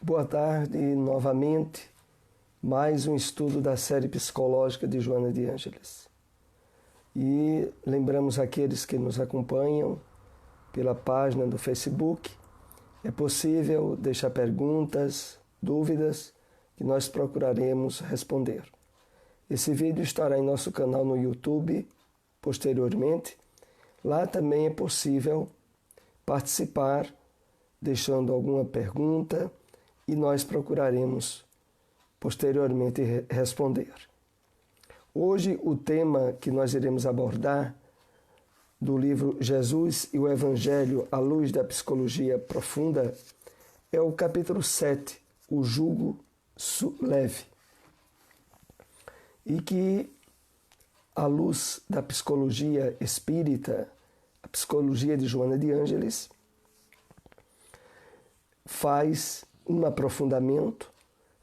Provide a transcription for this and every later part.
Boa tarde, novamente, mais um estudo da série psicológica de Joana de Ângeles. E lembramos aqueles que nos acompanham pela página do Facebook, é possível deixar perguntas, dúvidas, que nós procuraremos responder. Esse vídeo estará em nosso canal no YouTube posteriormente. Lá também é possível participar, deixando alguma pergunta, e nós procuraremos posteriormente responder. Hoje o tema que nós iremos abordar do livro Jesus e o Evangelho à luz da psicologia profunda é o capítulo 7, o jugo leve. E que, à luz da psicologia espírita, a psicologia de Joana de Ângeles, faz um aprofundamento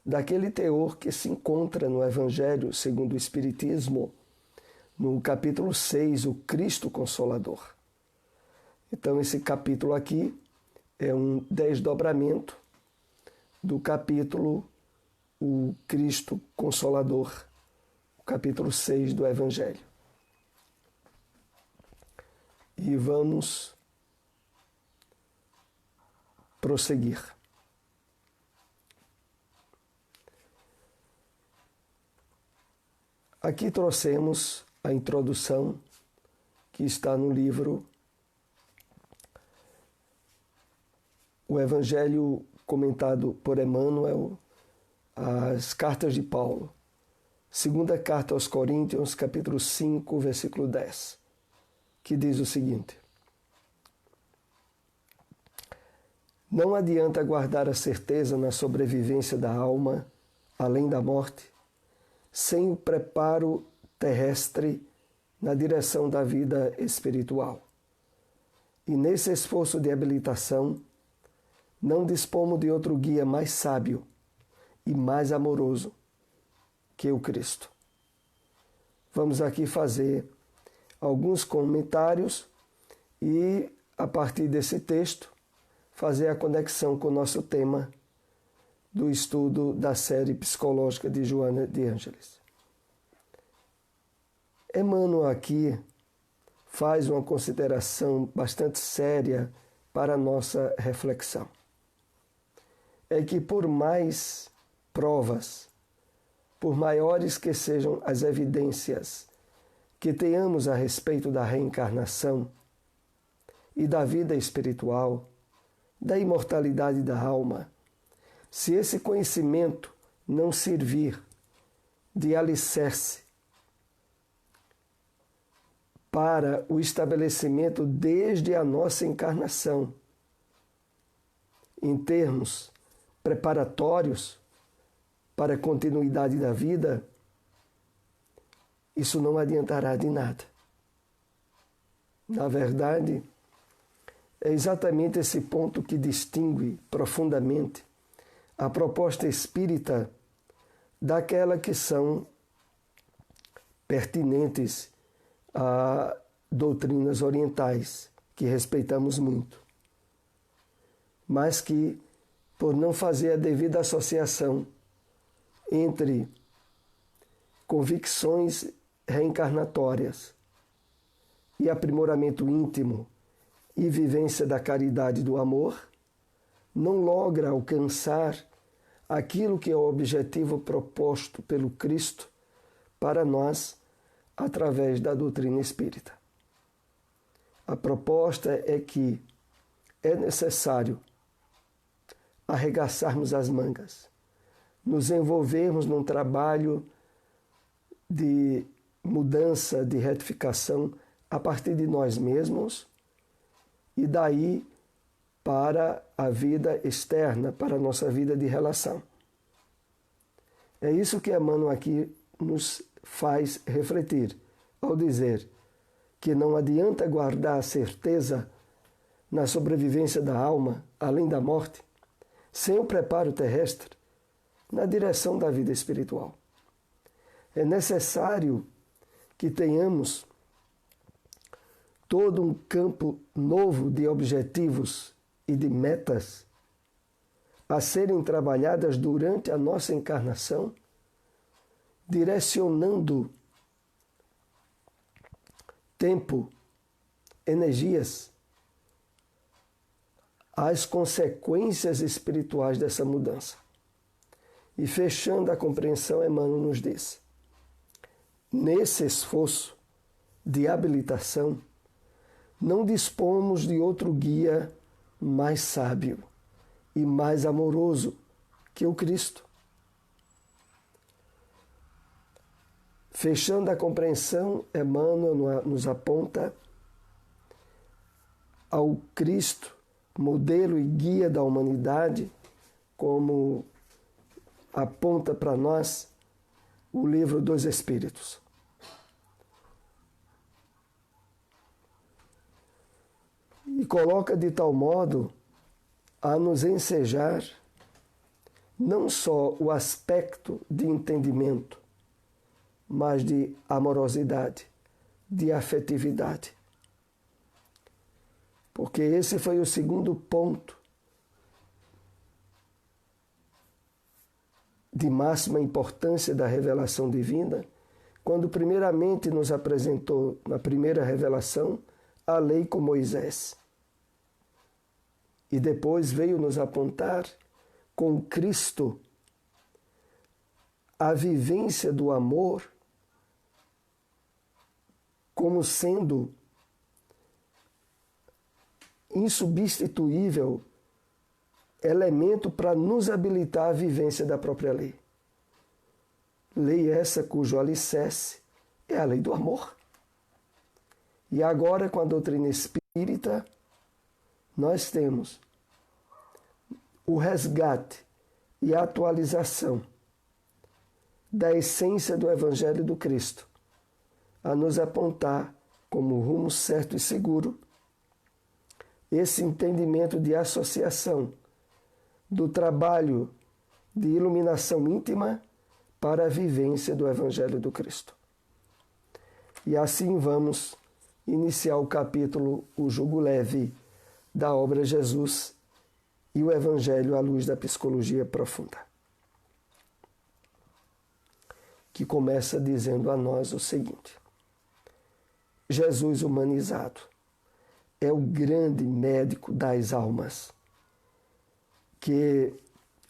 daquele teor que se encontra no Evangelho segundo o Espiritismo, no capítulo 6, o Cristo Consolador. Então, esse capítulo aqui é um desdobramento do capítulo o Cristo Consolador, o capítulo 6 do Evangelho. E vamos prosseguir. Aqui trouxemos a introdução que está no livro O Evangelho comentado por Emmanuel, as cartas de Paulo. Segunda carta aos Coríntios, capítulo 5, versículo 10, que diz o seguinte: Não adianta guardar a certeza na sobrevivência da alma além da morte, sem o preparo terrestre na direção da vida espiritual. E nesse esforço de habilitação, não dispomos de outro guia mais sábio e mais amoroso que o Cristo. Vamos aqui fazer alguns comentários e, a partir desse texto, fazer a conexão com o nosso tema do estudo da série psicológica de Joana de Ângeles. Emmanuel aqui faz uma consideração bastante séria para a nossa reflexão. É que por mais provas, por maiores que sejam as evidências que tenhamos a respeito da reencarnação e da vida espiritual, da imortalidade da alma, se esse conhecimento não servir de alicerce para o estabelecimento desde a nossa encarnação, em termos preparatórios para a continuidade da vida, isso não adiantará de nada. Na verdade, é exatamente esse ponto que distingue profundamente a proposta espírita daquela que são pertinentes a doutrinas orientais, que respeitamos muito, mas que, por não fazer a devida associação entre convicções reencarnatórias e aprimoramento íntimo e vivência da caridade e do amor, não logra alcançar aquilo que é o objetivo proposto pelo Cristo para nós através da doutrina espírita. A proposta é que é necessário arregaçarmos as mangas, nos envolvermos num trabalho de mudança, de retificação a partir de nós mesmos e daí para a vida externa, para a nossa vida de relação. É isso que Emmanuel aqui nos faz refletir, ao dizer que não adianta guardar a certeza na sobrevivência da alma, além da morte, sem o preparo terrestre na direção da vida espiritual. É necessário que tenhamos todo um campo novo de objetivos e de metas a serem trabalhadas durante a nossa encarnação, direcionando tempo, energias às consequências espirituais dessa mudança. E fechando a compreensão, Emmanuel nos diz: nesse esforço de habilitação, não dispomos de outro guia mais sábio e mais amoroso que o Cristo. Fechando a compreensão, Emmanuel nos aponta ao Cristo, modelo e guia da humanidade, como aponta para nós o livro dos Espíritos. E coloca de tal modo a nos ensejar não só o aspecto de entendimento, mas de amorosidade, de afetividade. Porque esse foi o segundo ponto de máxima importância da revelação divina, quando primeiramente nos apresentou, na primeira revelação, a lei com Moisés. E depois veio nos apontar com Cristo a vivência do amor como sendo insubstituível elemento para nos habilitar à vivência da própria lei. Lei essa cujo alicerce é a lei do amor. E agora, com a doutrina espírita, nós temos o resgate e a atualização da essência do Evangelho do Cristo, a nos apontar como rumo certo e seguro esse entendimento de associação do trabalho de iluminação íntima para a vivência do Evangelho do Cristo. E assim vamos iniciar o capítulo O Jugo Leve da obra Jesus e o Evangelho à luz da psicologia profunda, que começa dizendo a nós o seguinte: Jesus humanizado é o grande médico das almas, que,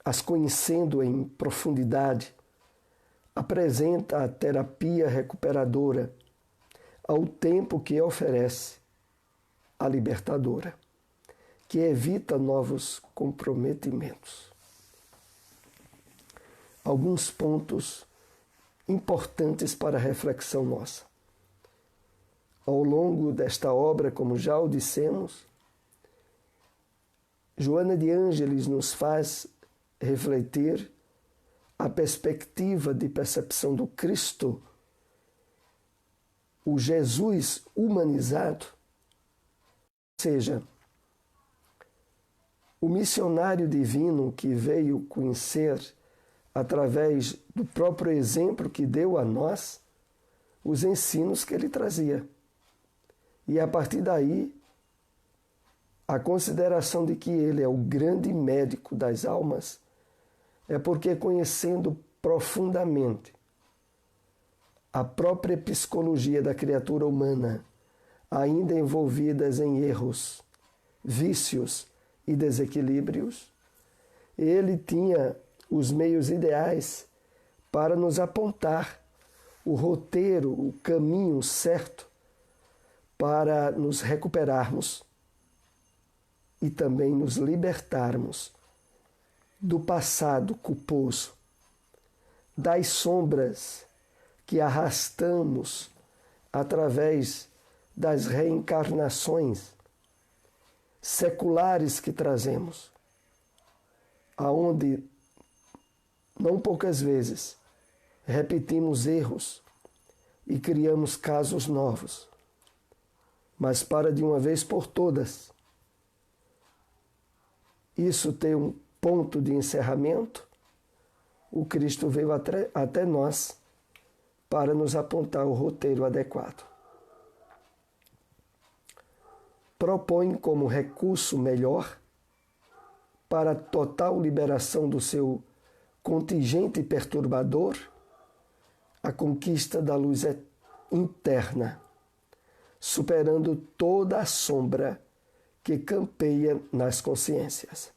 as conhecendo em profundidade, apresenta a terapia recuperadora ao tempo que oferece a libertadora, que evita novos comprometimentos. Alguns pontos importantes para a reflexão nossa. Ao longo desta obra, como já o dissemos, Joana de Ângeles nos faz refletir a perspectiva de percepção do Cristo, o Jesus humanizado, ou seja, o missionário divino que veio conhecer, através do próprio exemplo que deu a nós, os ensinos que ele trazia. E a partir daí, a consideração de que ele é o grande médico das almas é porque, conhecendo profundamente a própria psicologia da criatura humana, ainda envolvidas em erros, vícios e desequilíbrios, ele tinha os meios ideais para nos apontar o roteiro, o caminho certo para nos recuperarmos e também nos libertarmos do passado culposo, das sombras que arrastamos através das reencarnações seculares que trazemos, aonde não poucas vezes repetimos erros e criamos casos novos. Mas para de uma vez por todas isso ter um ponto de encerramento, o Cristo veio até nós para nos apontar o roteiro adequado. Propõe como recurso melhor para a total liberação do seu contingente perturbador, a conquista da luz interna, superando toda a sombra que campeia nas consciências.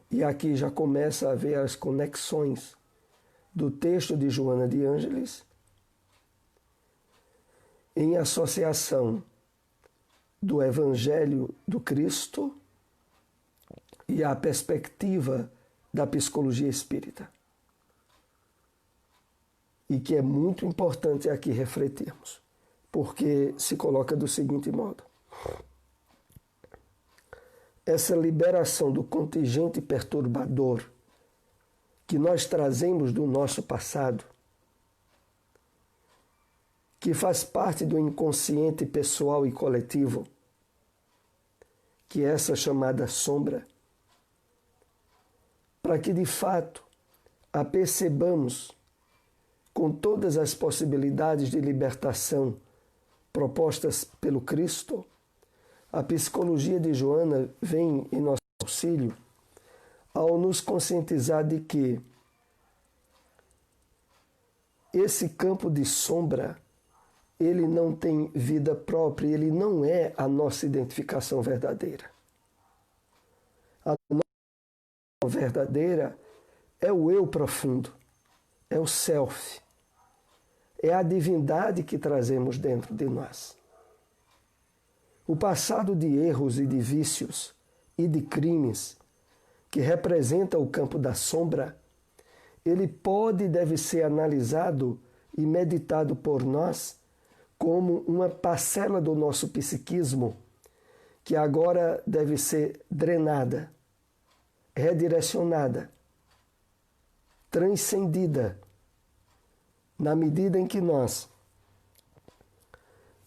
E aqui já começa a ver as conexões do texto de Joana de Ângeles em associação do Evangelho do Cristo e a perspectiva da psicologia espírita. E que é muito importante aqui refletirmos, porque se coloca do seguinte modo: essa liberação do contingente perturbador que nós trazemos do nosso passado, que faz parte do inconsciente pessoal e coletivo, que é essa chamada sombra, para que de fato a percebamos com todas as possibilidades de libertação propostas pelo Cristo, a psicologia de Joana vem em nosso auxílio ao nos conscientizar de que esse campo de sombra, ele não tem vida própria, ele não é a nossa identificação verdadeira. A nossa verdadeira é o eu profundo, é o self, é a divindade que trazemos dentro de nós. O passado de erros e de vícios e de crimes, que representa o campo da sombra, ele pode e deve ser analisado e meditado por nós como uma parcela do nosso psiquismo que agora deve ser drenada, redirecionada, transcendida, na medida em que nós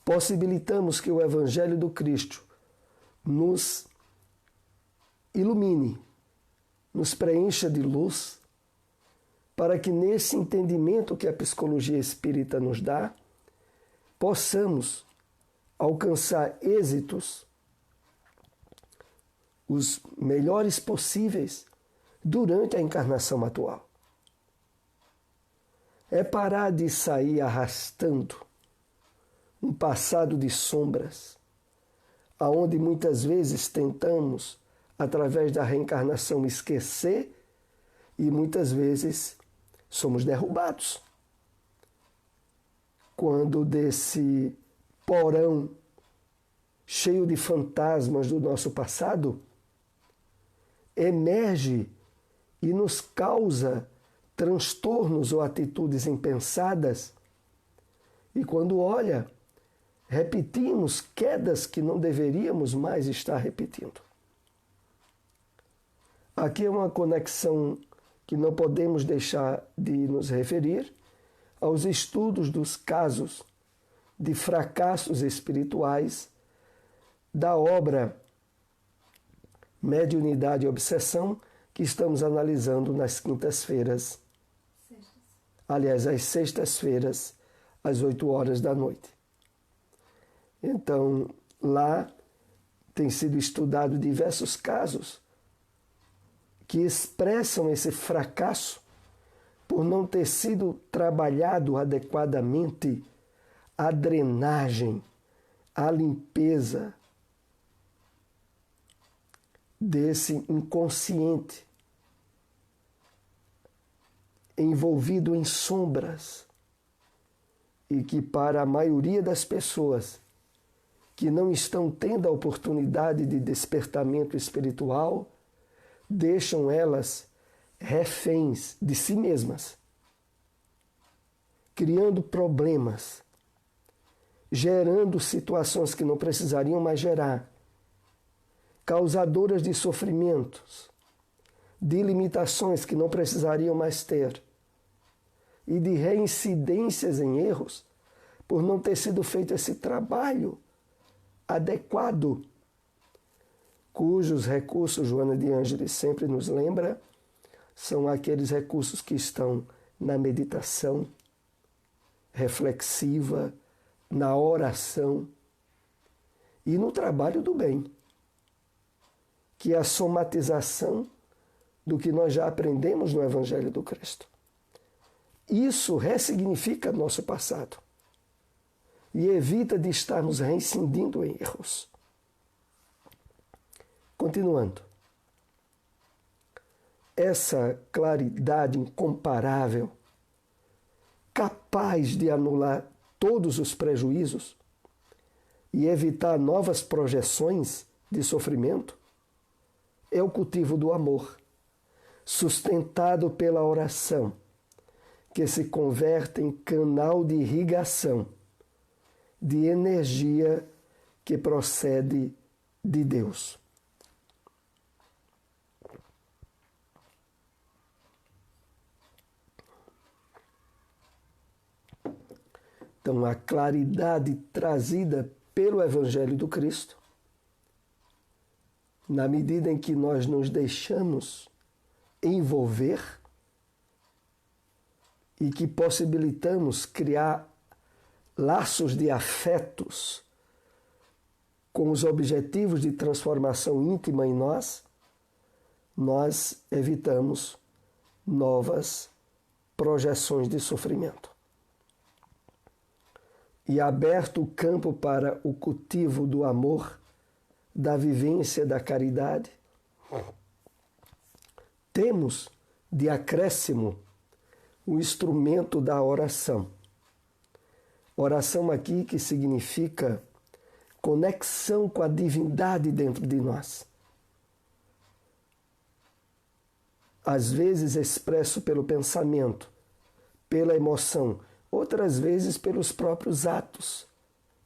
possibilitamos que o Evangelho do Cristo nos ilumine, nos preencha de luz, para que nesse entendimento que a psicologia espírita nos dá, possamos alcançar êxitos os melhores possíveis durante a encarnação atual. É parar de sair arrastando um passado de sombras, aonde muitas vezes tentamos, através da reencarnação, esquecer e muitas vezes somos derrubados. Quando desse porão cheio de fantasmas do nosso passado emerge e nos causa transtornos ou atitudes impensadas, e quando olha, repetimos quedas que não deveríamos mais estar repetindo. Aqui é uma conexão que não podemos deixar de nos referir aos estudos dos casos de fracassos espirituais da obra Mediunidade e Obsessão, que estamos analisando nas quintas-feiras. Aliás, às sextas-feiras, às 8h. Então, lá tem sido estudado diversos casos que expressam esse fracasso por não ter sido trabalhado adequadamente a drenagem, a limpeza desse inconsciente envolvido em sombras e que para a maioria das pessoas que não estão tendo a oportunidade de despertamento espiritual, deixam elas reféns de si mesmas, criando problemas, gerando situações que não precisariam mais gerar, causadoras de sofrimentos, de limitações que não precisariam mais ter, e de reincidências em erros por não ter sido feito esse trabalho adequado, cujos recursos, Joana de Ângeles sempre nos lembra, são aqueles recursos que estão na meditação, reflexiva, na oração e no trabalho do bem, que é a somatização do que nós já aprendemos no Evangelho do Cristo. Isso ressignifica nosso passado e evita de estarmos reincidindo em erros. Continuando. Essa claridade incomparável, capaz de anular todos os prejuízos e evitar novas projeções de sofrimento, é o cultivo do amor, sustentado pela oração, que se converte em canal de irrigação de energia que procede de Deus. Então, a claridade trazida pelo Evangelho do Cristo, na medida em que nós nos deixamos envolver e que possibilitamos criar laços de afetos com os objetivos de transformação íntima em nós, nós evitamos novas projeções de sofrimento. E aberto o campo para o cultivo do amor, da vivência da caridade, temos de acréscimo o instrumento da oração. Oração aqui que significa conexão com a divindade dentro de nós. Às vezes expresso pelo pensamento, pela emoção, outras vezes pelos próprios atos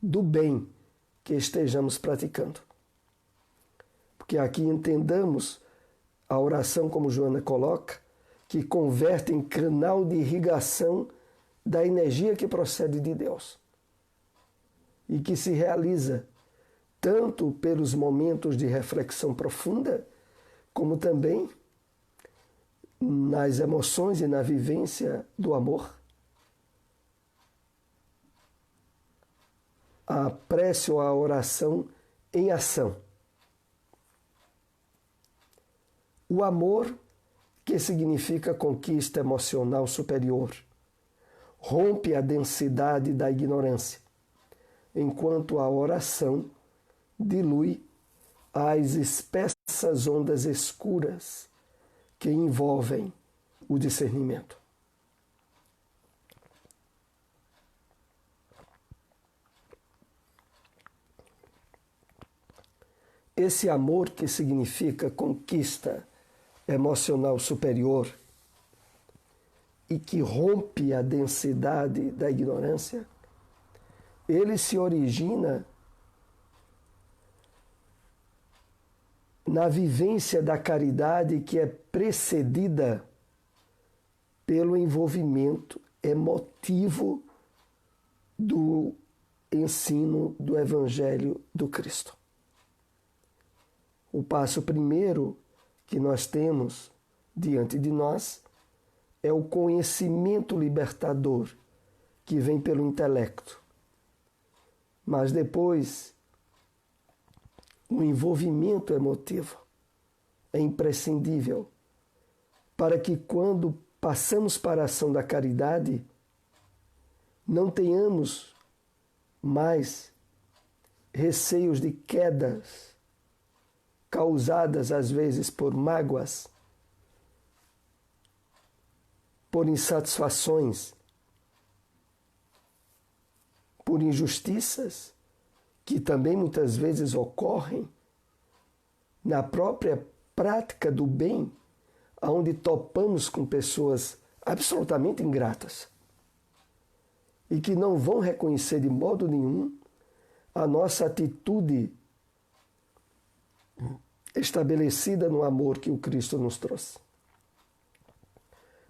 do bem que estejamos praticando. Porque aqui entendamos a oração, como Joana coloca, que converte em canal de irrigação da energia que procede de Deus e que se realiza tanto pelos momentos de reflexão profunda, como também nas emoções e na vivência do amor. A prece ou a oração em ação. O amor, que significa conquista emocional superior, rompe a densidade da ignorância, enquanto a oração dilui as espessas ondas escuras que envolvem o discernimento. Esse amor, que significa conquista emocional superior e que rompe a densidade da ignorância, ele se origina na vivência da caridade que é precedida pelo envolvimento emotivo do ensino do Evangelho do Cristo. O passo primeiro que nós temos diante de nós é o conhecimento libertador que vem pelo intelecto. Mas depois, o envolvimento emotivo é imprescindível para que, quando passamos para a ação da caridade, não tenhamos mais receios de quedas causadas às vezes por mágoas, por insatisfações, por injustiças que também muitas vezes ocorrem na própria prática do bem, onde topamos com pessoas absolutamente ingratas e que não vão reconhecer de modo nenhum a nossa atitude estabelecida no amor que o Cristo nos trouxe.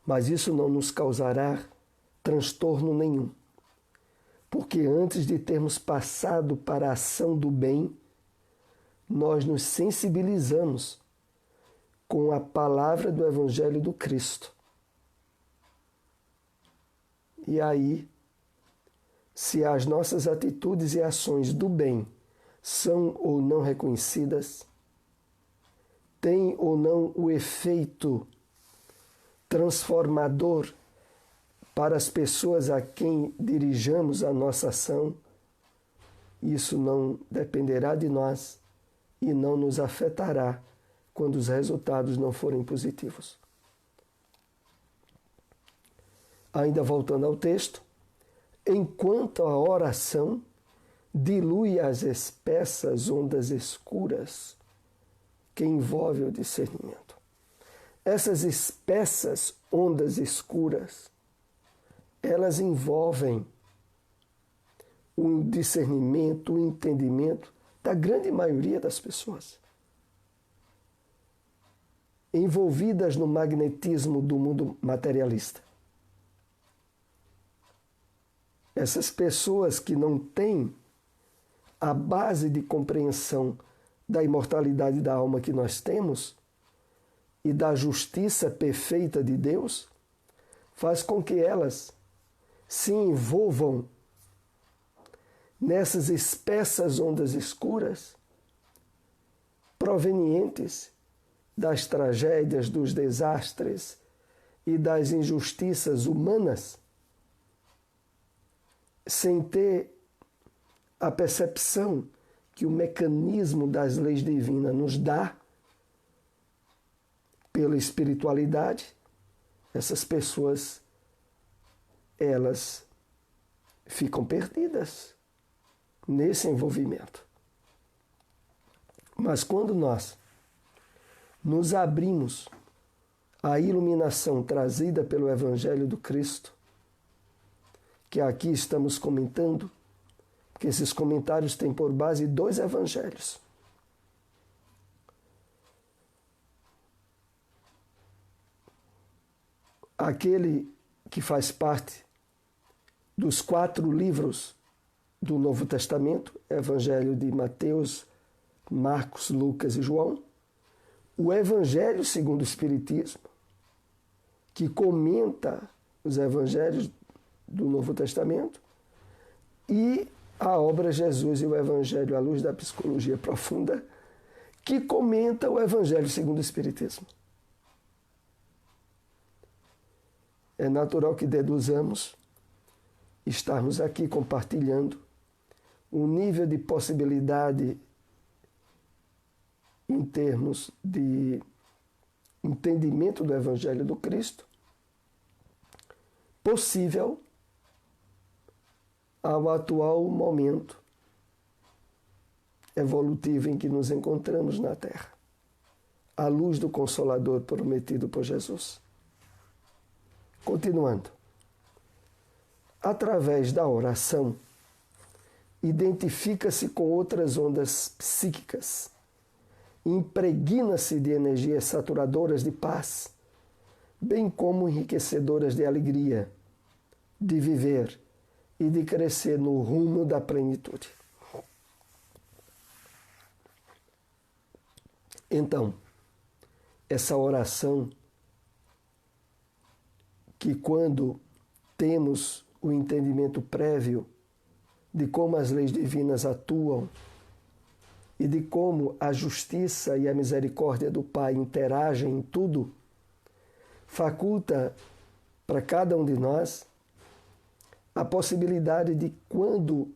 Mas isso não nos causará transtorno nenhum, porque antes de termos passado para a ação do bem, nós nos sensibilizamos com a palavra do Evangelho do Cristo. E aí se as nossas atitudes e ações do bem são ou não reconhecidas, têm ou não o efeito transformador para as pessoas a quem dirijamos a nossa ação, isso não dependerá de nós e não nos afetará quando os resultados não forem positivos. Ainda voltando ao texto, enquanto a oração dilui as espessas ondas escuras que envolvem o discernimento. Essas espessas ondas escuras, elas envolvem o discernimento, o entendimento da grande maioria das pessoas, envolvidas no magnetismo do mundo materialista. Essas pessoas que não têm a base de compreensão da imortalidade da alma que nós temos e da justiça perfeita de Deus, faz com que elas se envolvam nessas espessas ondas escuras provenientes das tragédias, dos desastres e das injustiças humanas, sem ter a percepção que o mecanismo das leis divinas nos dá pela espiritualidade. Essas pessoas, elas ficam perdidas nesse envolvimento. Mas quando nós nos abrimos à iluminação trazida pelo Evangelho do Cristo, que aqui estamos comentando, porque esses comentários têm por base 2 evangelhos. Aquele que faz parte dos 4 livros do Novo Testamento, Evangelho de Mateus, Marcos, Lucas e João, o Evangelho segundo o Espiritismo, que comenta os evangelhos do Novo Testamento, e a obra Jesus e o Evangelho à luz da psicologia profunda, que comenta o Evangelho segundo o Espiritismo. É natural que deduzamos estarmos aqui compartilhando um nível de possibilidade em termos de entendimento do Evangelho do Cristo possível ao atual momento evolutivo em que nos encontramos na Terra, à luz do Consolador prometido por Jesus. Continuando. Através da oração, identifica-se com outras ondas psíquicas, impregna-se de energias saturadoras de paz, bem como enriquecedoras de alegria, de viver e de crescer no rumo da plenitude. Então, essa oração, que quando temos o entendimento prévio de como as leis divinas atuam e de como a justiça e a misericórdia do Pai interagem em tudo, faculta para cada um de nós a possibilidade de, quando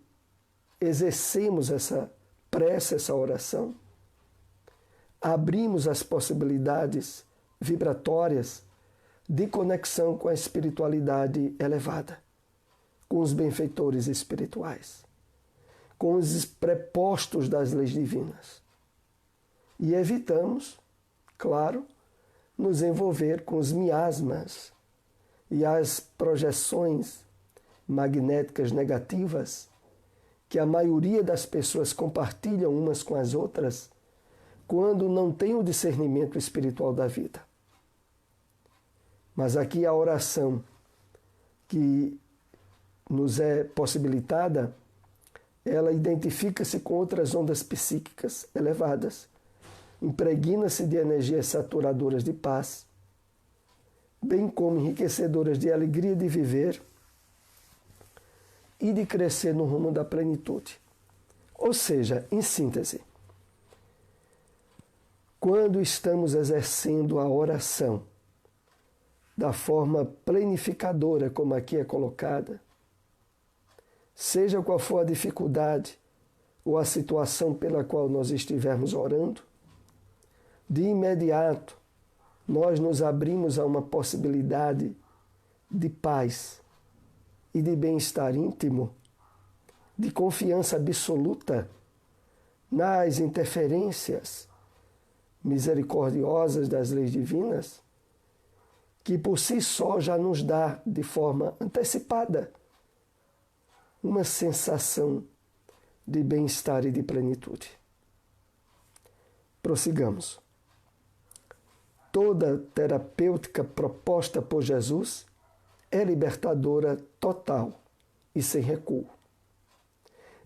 exercemos essa prece, essa oração, abrimos as possibilidades vibratórias de conexão com a espiritualidade elevada, com os benfeitores espirituais, com os prepostos das leis divinas. E evitamos, claro, nos envolver com os miasmas e as projeções magnéticas negativas que a maioria das pessoas compartilham umas com as outras quando não tem o discernimento espiritual da vida. Mas aqui a oração que nos é possibilitada, ela identifica-se com outras ondas psíquicas elevadas, impregna-se de energias saturadoras de paz, bem como enriquecedoras de alegria de viver e de crescer no rumo da plenitude. Ou seja, em síntese, quando estamos exercendo a oração da forma planificadora, como aqui é colocada, seja qual for a dificuldade ou a situação pela qual nós estivermos orando, de imediato nós nos abrimos a uma possibilidade de paz e de bem-estar íntimo, de confiança absoluta nas interferências misericordiosas das leis divinas, que por si só já nos dá de forma antecipada uma sensação de bem-estar e de plenitude. Prossigamos. Toda terapêutica proposta por Jesus é libertadora total e sem recuo.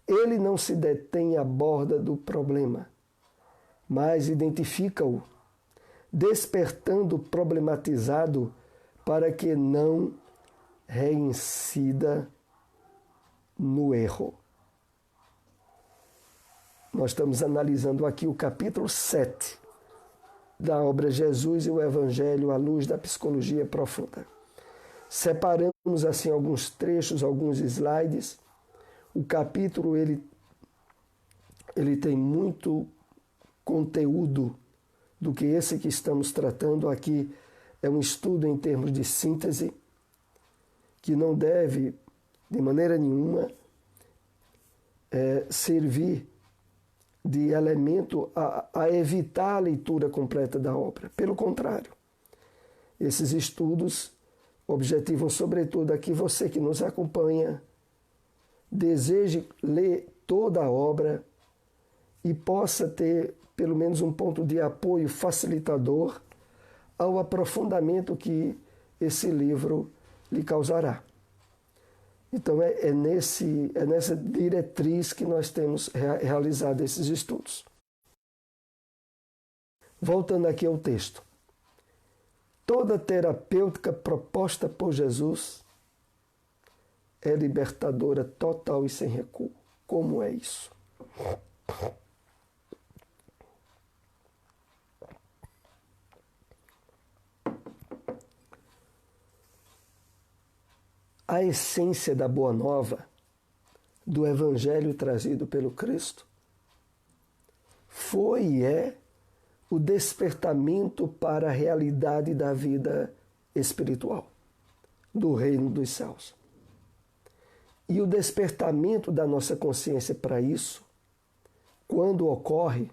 Ele não se detém à borda do problema, mas identifica-o, despertando o problematizado para que não reincida no erro. Nós estamos analisando aqui o capítulo 7 da obra Jesus e o Evangelho à luz da psicologia profunda. Separamos assim alguns trechos, alguns slides. O capítulo ele tem muito conteúdo do que esse que estamos tratando aqui. É um estudo em termos de síntese que não deve, de maneira nenhuma, servir de elemento a evitar a leitura completa da obra. Pelo contrário, esses estudos objetivam, sobretudo, a que você que nos acompanha deseje ler toda a obra e possa ter pelo menos um ponto de apoio facilitador ao aprofundamento que esse livro lhe causará. Então é nessa diretriz que nós temos realizado esses estudos. Voltando aqui ao texto. Toda terapêutica proposta por Jesus é libertadora total e sem recuo. Como é isso? A essência da Boa Nova, do Evangelho trazido pelo Cristo, foi e é o despertamento para a realidade da vida espiritual, do reino dos céus. E o despertamento da nossa consciência para isso, quando ocorre,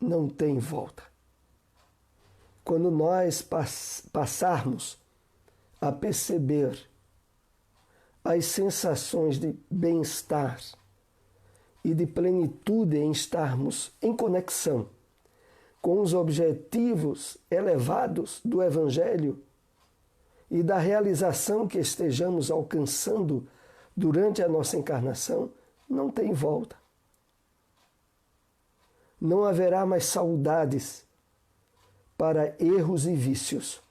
não tem volta. Quando nós passarmos a perceber as sensações de bem-estar e de plenitude em estarmos em conexão com os objetivos elevados do Evangelho e da realização que estejamos alcançando durante a nossa encarnação, não tem volta. Não haverá mais saudades para erros e vícios,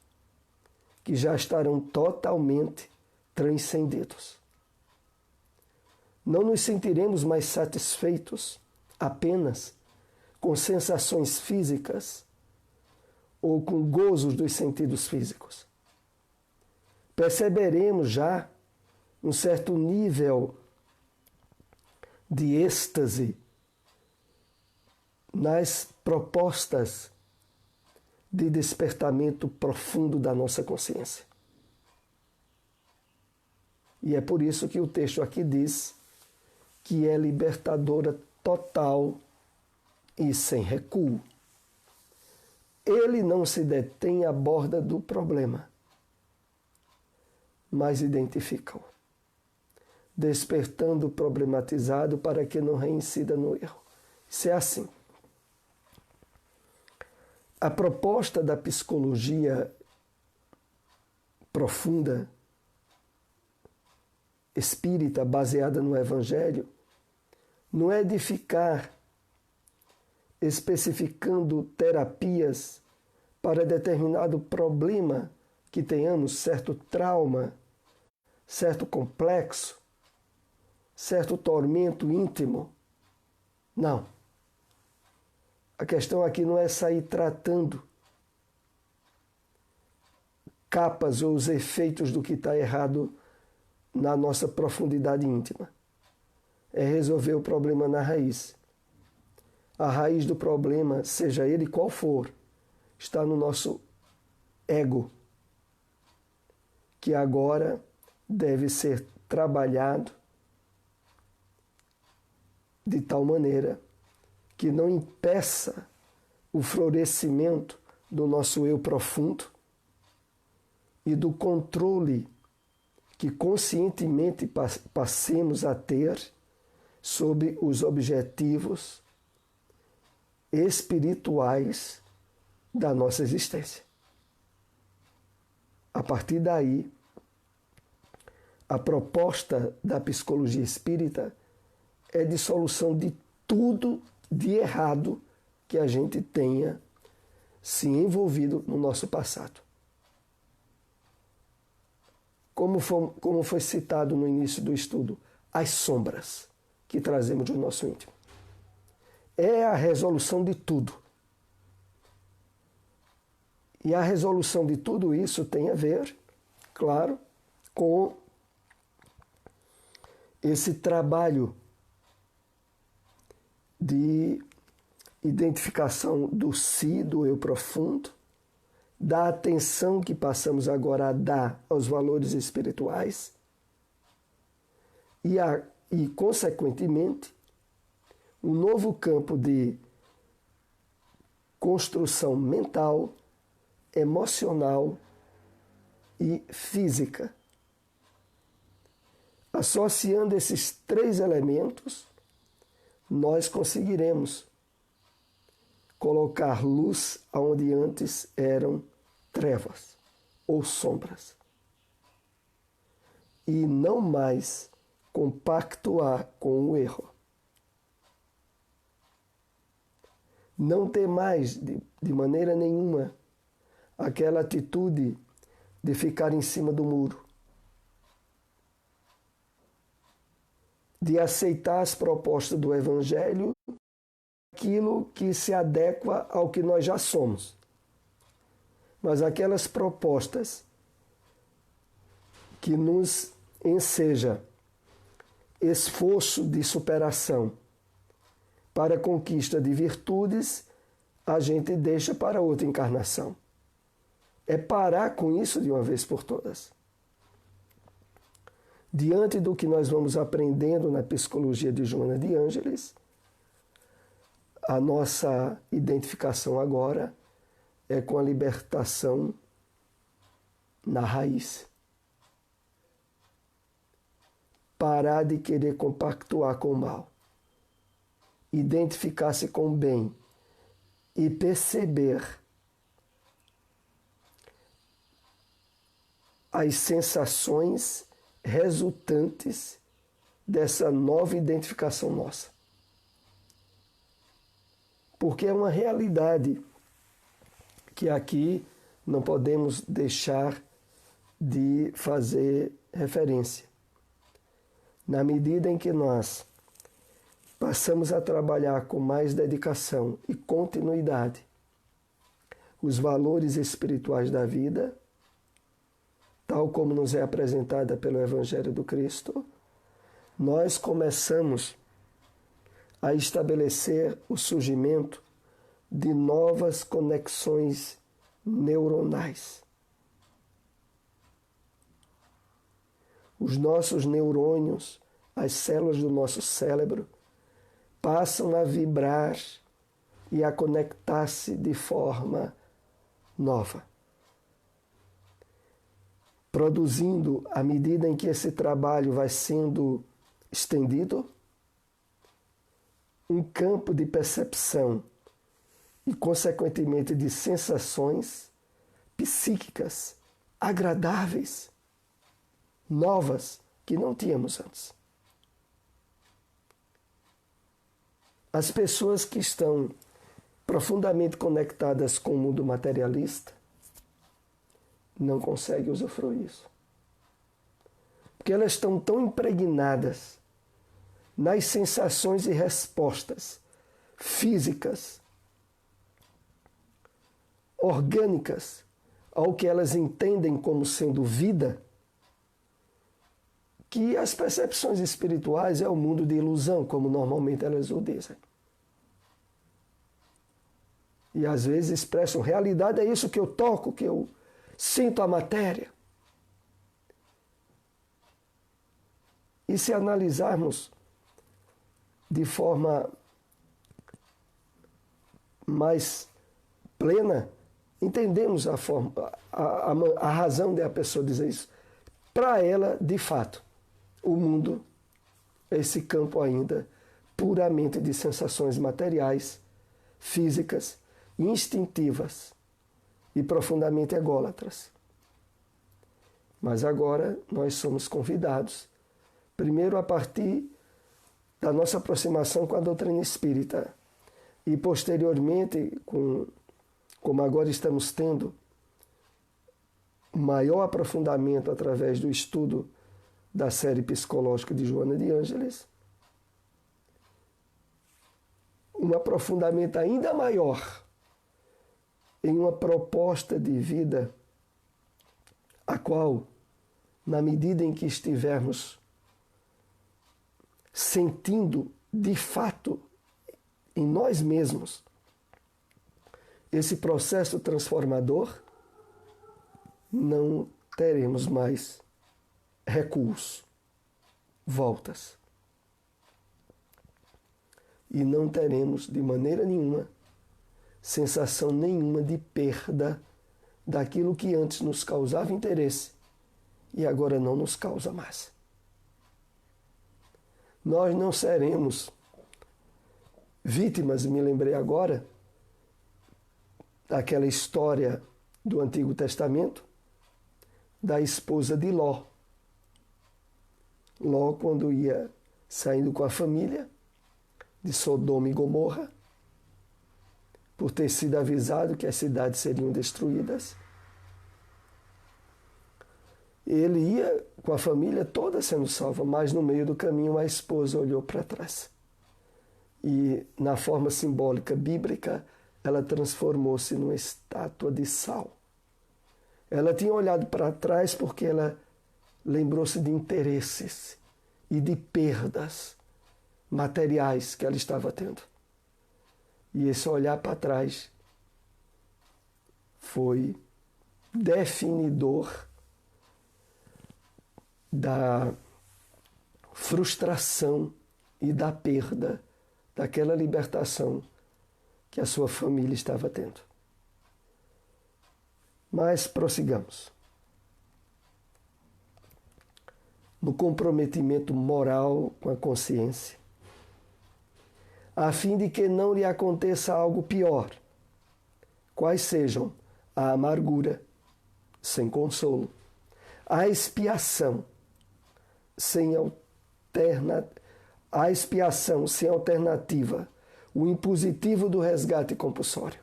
que já estarão totalmente transcendidos. Não nos sentiremos mais satisfeitos apenas com sensações físicas ou com gozos dos sentidos físicos. Perceberemos já um certo nível de êxtase nas propostas de despertamento profundo da nossa consciência. E é por isso que o texto aqui diz que é libertadora total e sem recuo. Ele não se detém à borda do problema, mas identifica-o, despertando o problematizado para que não reincida no erro. Isso é assim. A proposta da psicologia profunda, espírita, baseada no Evangelho, não é de ficar especificando terapias para determinado problema que tenhamos, certo trauma, certo complexo, certo tormento íntimo. Não. A questão aqui não é sair tratando capas ou os efeitos do que está errado na nossa profundidade íntima. É resolver o problema na raiz. A raiz do problema, seja ele qual for, está no nosso ego, que agora deve ser trabalhado de tal maneira que não impeça o florescimento do nosso eu profundo e do controle que conscientemente passemos a ter sobre os objetivos espirituais da nossa existência. A partir daí, a proposta da psicologia espírita é de solução de tudo de errado que a gente tenha se envolvido no nosso passado. Como foi citado no início do estudo, as sombras que trazemos do nosso íntimo. É a resolução de tudo. E a resolução de tudo isso tem a ver, claro, com esse trabalho de identificação do si, do eu profundo, da atenção que passamos agora a dar aos valores espirituais e consequentemente, um novo campo de construção mental, emocional e física. Associando esses três elementos, nós conseguiremos colocar luz onde antes eram trevas ou sombras. E não mais compactuar com o erro. Não ter mais, de maneira nenhuma, aquela atitude de ficar em cima do muro, de aceitar as propostas do Evangelho, aquilo que se adequa ao que nós já somos. Mas aquelas propostas que nos enseja esforço de superação para a conquista de virtudes, a gente deixa para outra encarnação. É parar com isso de uma vez por todas. Diante do que nós vamos aprendendo na psicologia de Joana de Ângeles, a nossa identificação agora é com a libertação na raiz. Parar de querer compactuar com o mal. Identificar-se com o bem e perceber as sensações resultantes dessa nova identificação nossa. Porque é uma realidade que aqui não podemos deixar de fazer referência. Na medida em que nós passamos a trabalhar com mais dedicação e continuidade os valores espirituais da vida, tal como nos é apresentada pelo Evangelho do Cristo, nós começamos a estabelecer o surgimento de novas conexões neuronais. Os nossos neurônios, as células do nosso cérebro, passam a vibrar e a conectar-se de forma nova. Produzindo, à medida em que esse trabalho vai sendo estendido, um campo de percepção e, consequentemente, de sensações psíquicas agradáveis, novas, que não tínhamos antes. As pessoas que estão profundamente conectadas com o mundo materialista não conseguem usufruir isso. porque elas estão tão impregnadas nas sensações e respostas físicas, orgânicas, ao que elas entendem como sendo vida, que as percepções espirituais é o mundo de ilusão, como normalmente elas o dizem. E às vezes expressam realidade, é isso que eu toco, que eu sinto a matéria. E se analisarmos de forma mais plena, entendemos a razão de a pessoa dizer isso. Para ela, de fato, o mundo é esse campo ainda puramente de sensações materiais, físicas, instintivas e profundamente ególatras. Mas agora nós somos convidados, primeiro a partir da nossa aproximação com a doutrina espírita e posteriormente, como agora estamos tendo, maior aprofundamento através do estudo da série psicológica de Joana de Ângeles, um aprofundamento ainda maior em uma proposta de vida a qual, na medida em que estivermos sentindo de fato em nós mesmos esse processo transformador, não teremos mais recuos, voltas. E não teremos de maneira nenhuma sensação nenhuma de perda daquilo que antes nos causava interesse e agora não nos causa mais. Nós não seremos vítimas, me lembrei agora, daquela história do Antigo Testamento, da esposa de Ló. Ló, quando ia saindo com a família de Sodoma e Gomorra, por ter sido avisado que as cidades seriam destruídas, ele ia com a família toda sendo salva, mas no meio do caminho a esposa olhou para trás. E, na forma simbólica bíblica, ela transformou-se numa estátua de sal. Ela tinha olhado para trás porque ela lembrou-se de interesses e de perdas materiais que ela estava tendo. E esse olhar para trás foi definidor da frustração e da perda daquela libertação que a sua família estava tendo. Mas prossigamos. No comprometimento moral com a consciência, a fim de que não lhe aconteça algo pior, quais sejam a amargura sem consolo, a expiação sem alternativa, o impositivo do resgate compulsório.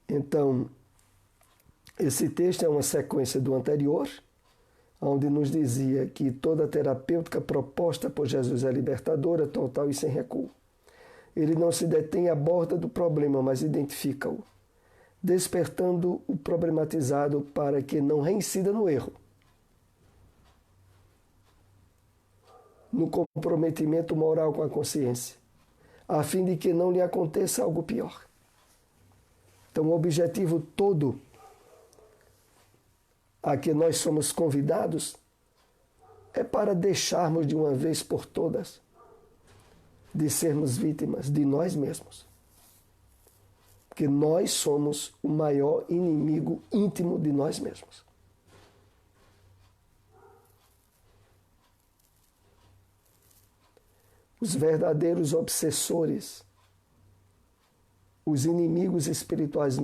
Então, esse texto é uma sequência do anterior, onde nos dizia que toda terapêutica proposta por Jesus é libertadora, total e sem recuo. Ele não se detém à borda do problema, mas identifica-o, despertando o problematizado para que não reincida no erro. No comprometimento moral com a consciência, a fim de que não lhe aconteça algo pior. Então, o objetivo todo a que nós somos convidados é para deixarmos de uma vez por todas de sermos vítimas de nós mesmos. Porque nós somos o maior inimigo íntimo de nós mesmos. Os verdadeiros obsessores, os inimigos espirituais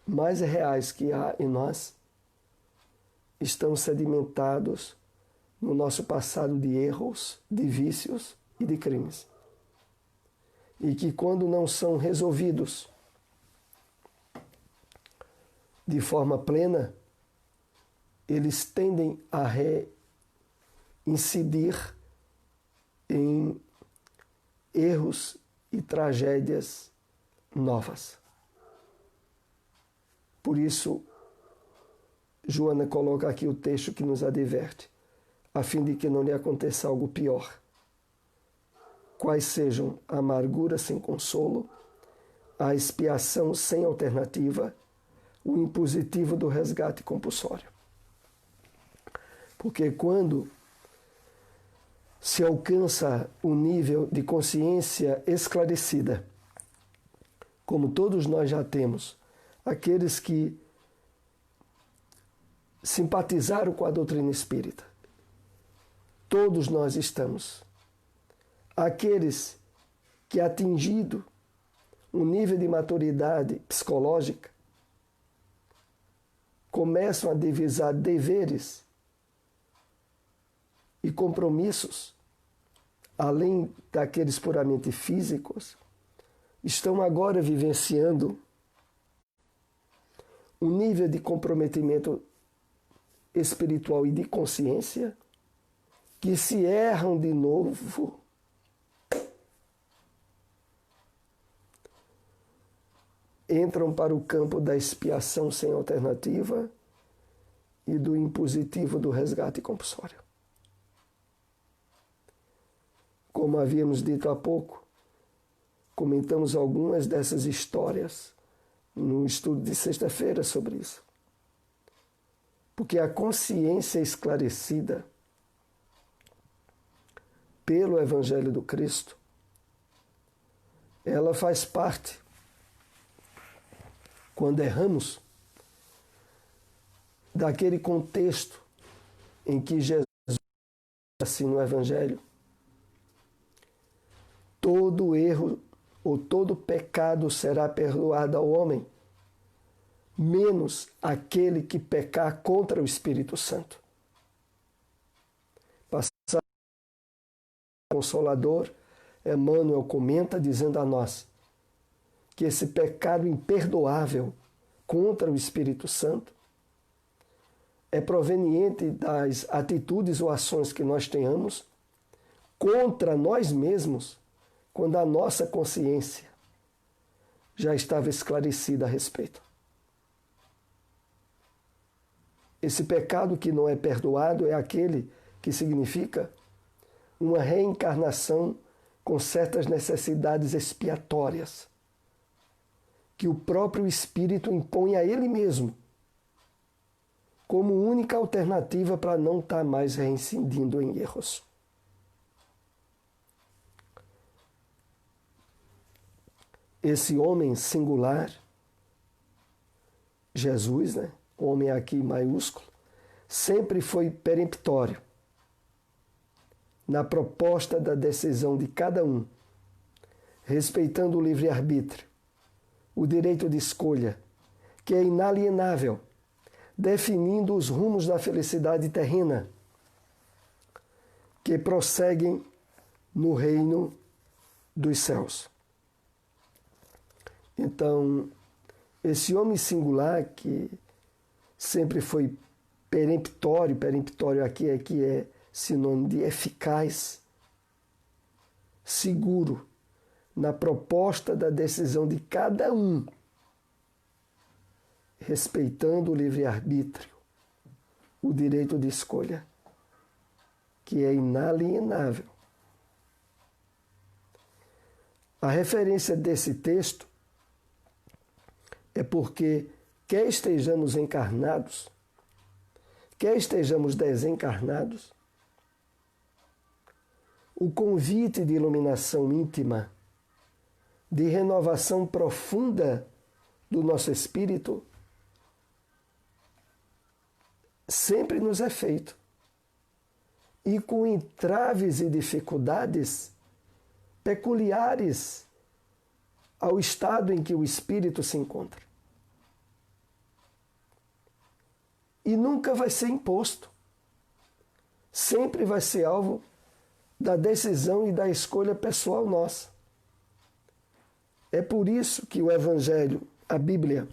mais reais que há em nós, estão sedimentados no nosso passado de erros, de vícios e de crimes. E que, quando não são resolvidos de forma plena, eles tendem a reincidir em erros e tragédias novas. Por isso, Joana coloca aqui o texto que nos adverte, a fim de que não lhe aconteça algo pior. Quais sejam a amargura sem consolo, a expiação sem alternativa, o impositivo do resgate compulsório. Porque quando se alcança o nível de consciência esclarecida, como todos nós já temos, aqueles que simpatizaram com a doutrina espírita, todos nós estamos. Aqueles que, atingido um nível de maturidade psicológica, começam a divisar deveres e compromissos, além daqueles puramente físicos, estão agora vivenciando um nível de comprometimento espiritual e de consciência que, se erram de novo, entram para o campo da expiação sem alternativa e do impositivo do resgate compulsório. Como havíamos dito há pouco, comentamos algumas dessas histórias no estudo de sexta-feira sobre isso. Porque a consciência esclarecida pelo Evangelho do Cristo, ela faz parte, quando erramos, daquele contexto em que Jesus assim no Evangelho, todo erro ou todo pecado será perdoado ao homem, menos aquele que pecar contra o Espírito Santo. Passado Consolador, Emmanuel comenta dizendo a nós que esse pecado imperdoável contra o Espírito Santo é proveniente das atitudes ou ações que nós tenhamos contra nós mesmos, quando a nossa consciência já estava esclarecida a respeito. Esse pecado que não é perdoado é aquele que significa uma reencarnação com certas necessidades expiatórias que o próprio Espírito impõe a ele mesmo como única alternativa para não estar mais reincidindo em erros. Esse homem singular, Jesus, homem aqui maiúsculo, sempre foi peremptório na proposta da decisão de cada um, respeitando o livre-arbítrio, o direito de escolha, que é inalienável, definindo os rumos da felicidade terrena, que prosseguem no reino dos céus. Então, esse homem singular que sempre foi peremptório aqui é sinônimo de eficaz, seguro, na proposta da decisão de cada um, respeitando o livre-arbítrio, o direito de escolha, que é inalienável. A referência desse texto é porque, quer estejamos encarnados, quer estejamos desencarnados, o convite de iluminação íntima, de renovação profunda do nosso espírito, sempre nos é feito. E com entraves e dificuldades peculiares ao estado em que o espírito se encontra. E nunca vai ser imposto. Sempre vai ser alvo da decisão e da escolha pessoal nossa. É por isso que o Evangelho, a Bíblia,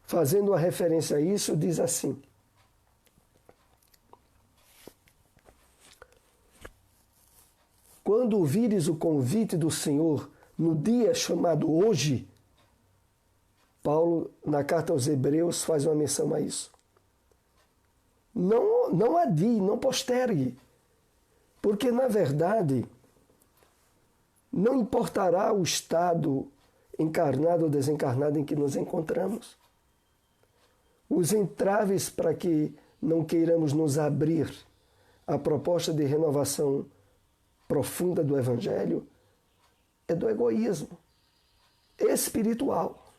fazendo uma referência a isso, diz assim: quando ouvires o convite do Senhor no dia chamado hoje, Paulo, na carta aos Hebreus, faz uma menção a isso. Não adie, não postergue, porque, na verdade, não importará o estado encarnado ou desencarnado em que nos encontramos. Os entraves para que não queiramos nos abrir à proposta de renovação profunda do Evangelho é do egoísmo espiritual.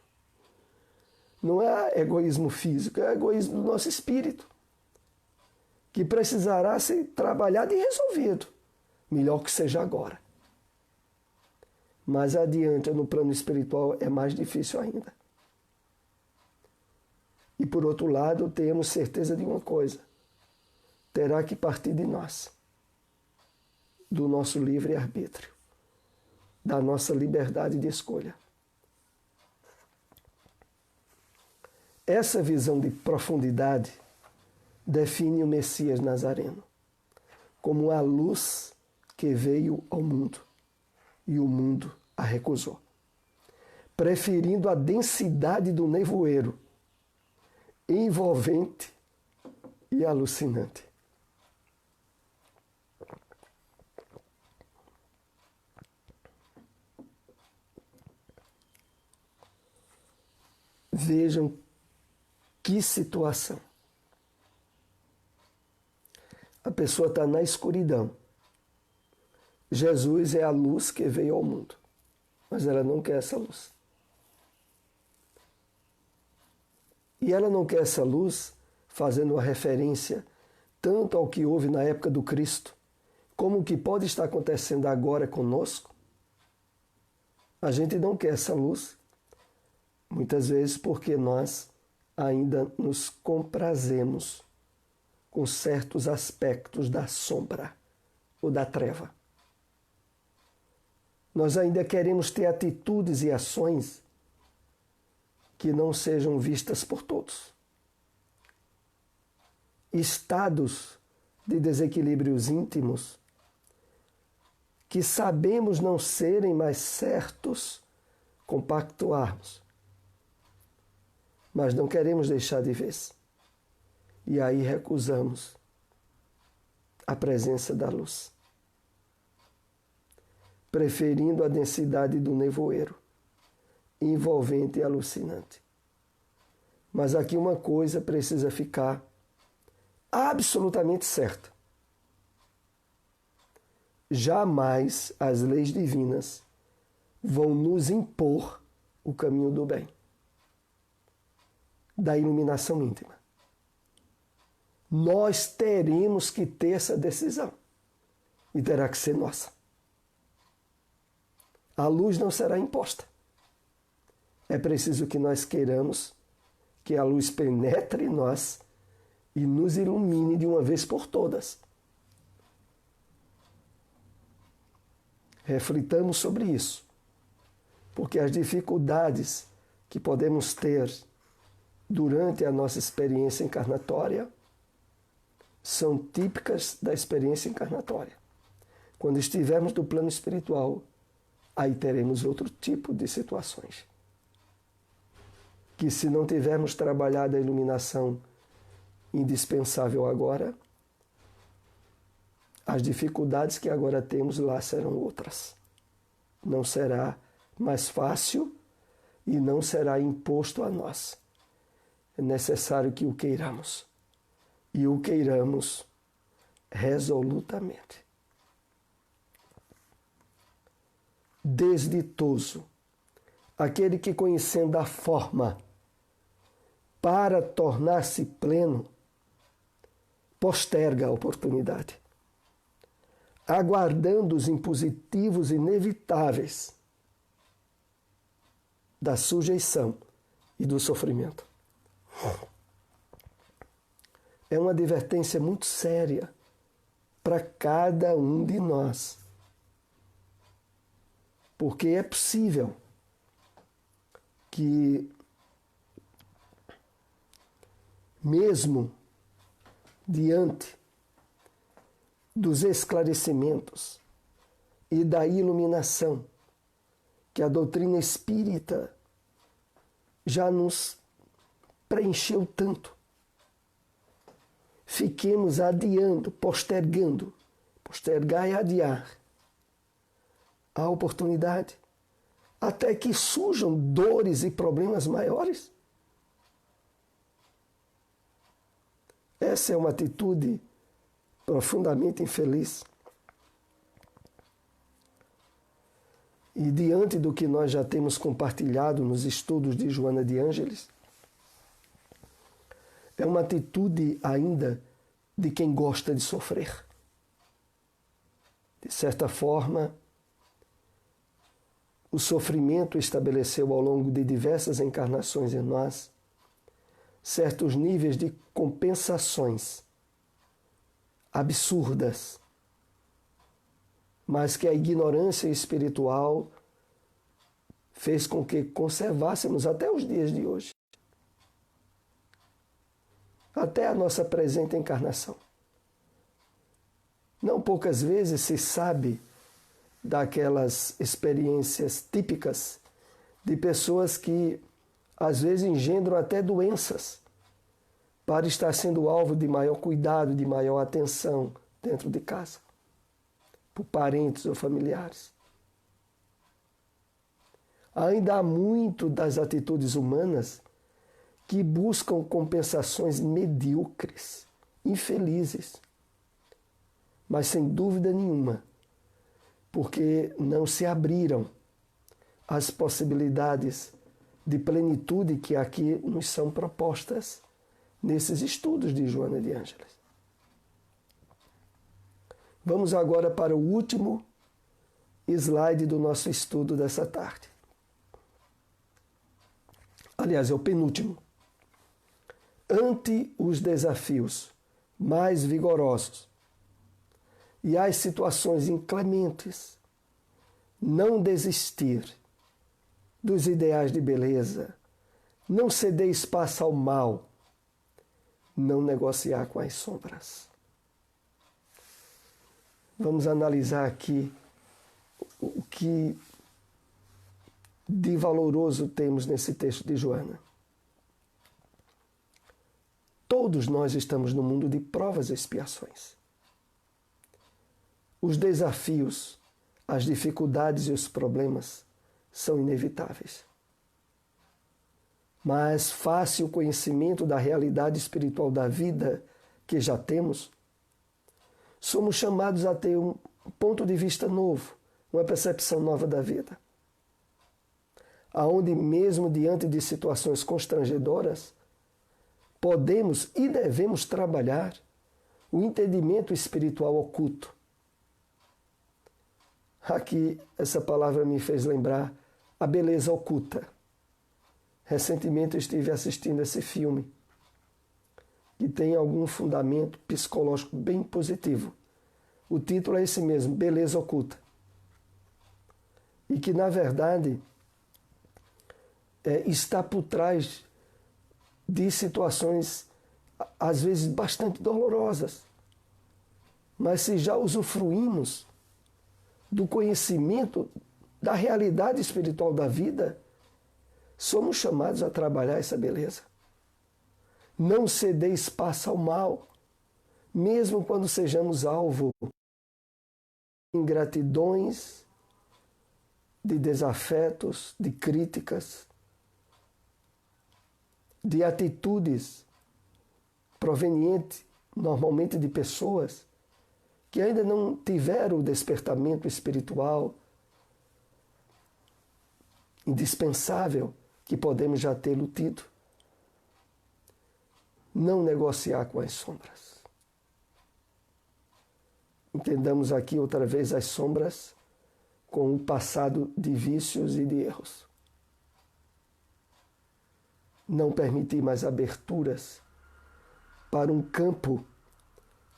Não é egoísmo físico, é egoísmo do nosso espírito, que precisará ser trabalhado e resolvido, melhor que seja agora. Mais adiante, no plano espiritual, é mais difícil ainda. E, por outro lado, temos certeza de uma coisa: terá que partir de nós, do nosso livre-arbítrio, da nossa liberdade de escolha. Essa visão de profundidade define o Messias Nazareno como a luz que veio ao mundo e o mundo a recusou, preferindo a densidade do nevoeiro envolvente e alucinante. Vejam que situação. A pessoa está na escuridão. Jesus é a luz que veio ao mundo, mas ela não quer essa luz. E ela não quer essa luz fazendo uma referência tanto ao que houve na época do Cristo, como o que pode estar acontecendo agora conosco. A gente não quer essa luz, muitas vezes porque nós ainda nos comprazemos com certos aspectos da sombra ou da treva. Nós ainda queremos ter atitudes e ações que não sejam vistas por todos. Estados de desequilíbrios íntimos que sabemos não serem mais certos compactuarmos, mas não queremos deixar de vez. E aí recusamos a presença da luz, preferindo a densidade do nevoeiro, envolvente e alucinante. Mas aqui uma coisa precisa ficar absolutamente certa. Jamais as leis divinas vão nos impor o caminho do bem, da iluminação íntima. Nós teremos que ter essa decisão e terá que ser nossa. A luz não será imposta. É preciso que nós queiramos que a luz penetre em nós e nos ilumine de uma vez por todas. Reflitamos sobre isso, porque as dificuldades que podemos ter durante a nossa experiência encarnatória são típicas da experiência encarnatória. Quando estivermos no plano espiritual, aí teremos outro tipo de situações. Que se não tivermos trabalhado a iluminação indispensável agora, as dificuldades que agora temos lá serão outras. Não será mais fácil e não será imposto a nós. É necessário que o queiramos. E o queiramos resolutamente. Desditoso, aquele que, conhecendo a forma para tornar-se pleno, posterga a oportunidade, aguardando os impositivos inevitáveis da sujeição e do sofrimento. É uma advertência muito séria para cada um de nós. Porque é possível que, mesmo diante dos esclarecimentos e da iluminação que a doutrina espírita já nos preencheu tanto. Fiquemos adiando, postergando, postergar e adiar a oportunidade até que surjam dores e problemas maiores? Essa é uma atitude profundamente infeliz. E diante do que nós já temos compartilhado nos estudos de Joana de Ângeles, é uma atitude ainda de quem gosta de sofrer. De certa forma, o sofrimento estabeleceu ao longo de diversas encarnações em nós certos níveis de compensações absurdas, mas que a ignorância espiritual fez com que conservássemos até os dias de hoje, até a nossa presente encarnação. Não poucas vezes se sabe daquelas experiências típicas de pessoas que às vezes engendram até doenças para estar sendo alvo de maior cuidado, de maior atenção dentro de casa, por parentes ou familiares. Ainda há muito das atitudes humanas que buscam compensações medíocres, infelizes, mas sem dúvida nenhuma, porque não se abriram as possibilidades de plenitude que aqui nos são propostas nesses estudos de Joana de Ângeles. Vamos agora para o último slide do nosso estudo dessa tarde. Aliás, é o penúltimo. Ante os desafios mais vigorosos e as situações inclementes, não desistir dos ideais de beleza, não ceder espaço ao mal, não negociar com as sombras. Vamos analisar aqui o que de valoroso temos nesse texto de Joana. Todos nós estamos no mundo de provas e expiações. Os desafios, as dificuldades e os problemas são inevitáveis. Mas, face o conhecimento da realidade espiritual da vida que já temos, somos chamados a ter um ponto de vista novo, uma percepção nova da vida. Aonde mesmo diante de situações constrangedoras, podemos e devemos trabalhar o entendimento espiritual oculto. Aqui, essa palavra me fez lembrar a beleza oculta. Recentemente eu estive assistindo esse filme, que tem algum fundamento psicológico bem positivo. O título é esse mesmo, Beleza Oculta. E que, na verdade, está por trás de situações, às vezes, bastante dolorosas. Mas se já usufruímos do conhecimento da realidade espiritual da vida, somos chamados a trabalhar essa beleza. Não ceder espaço ao mal, mesmo quando sejamos alvo de ingratidões, de desafetos, de críticas, de atitudes provenientes normalmente de pessoas que ainda não tiveram o despertamento espiritual indispensável que podemos já tê-lo tido. Não negociar com as sombras. Entendamos aqui outra vez as sombras com o passado de vícios e de erros. Não permitir mais aberturas para um campo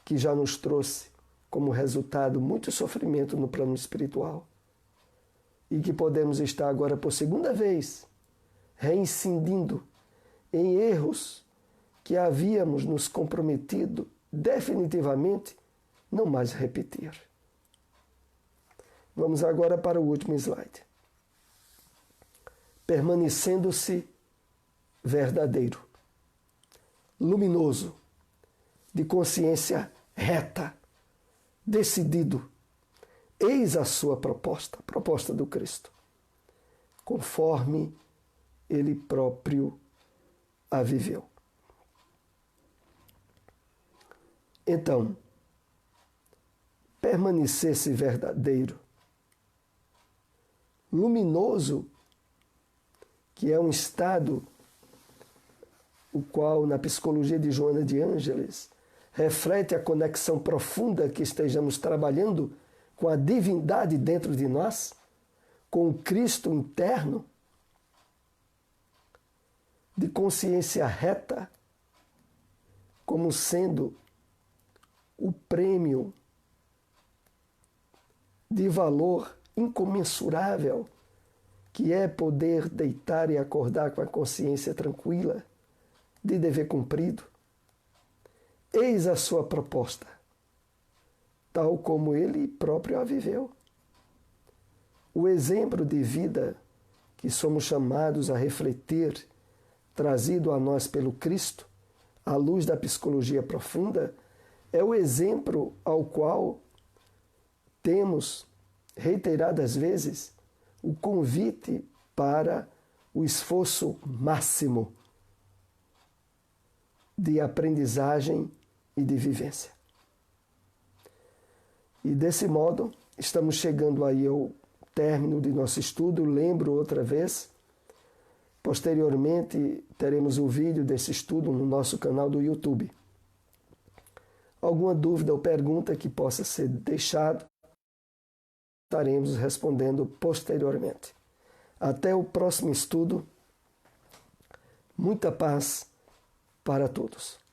que já nos trouxe como resultado muito sofrimento no plano espiritual e que podemos estar agora por segunda vez reincidindo em erros que havíamos nos comprometido definitivamente não mais repetir. Vamos agora para o último slide. Permanecendo-se verdadeiro, luminoso, de consciência reta, decidido. Eis a sua proposta, a proposta do Cristo, conforme ele próprio a viveu. Então, permanecer-se verdadeiro, luminoso, que é um estado o qual, na psicologia de Joana de Ângeles, reflete a conexão profunda que estejamos trabalhando com a divindade dentro de nós, com o Cristo interno, de consciência reta, como sendo o prêmio de valor incomensurável que é poder deitar e acordar com a consciência tranquila, de dever cumprido. Eis a sua proposta, tal como ele próprio a viveu. O exemplo de vida que somos chamados a refletir, trazido a nós pelo Cristo, à luz da psicologia profunda, é o exemplo ao qual temos, reiteradas vezes, o convite para o esforço máximo de aprendizagem e de vivência. E desse modo, estamos chegando aí ao término de nosso estudo. Lembro outra vez, posteriormente teremos o vídeo desse estudo no nosso canal do YouTube. Alguma dúvida ou pergunta que possa ser deixada, estaremos respondendo posteriormente. Até o próximo estudo. Muita paz para todos.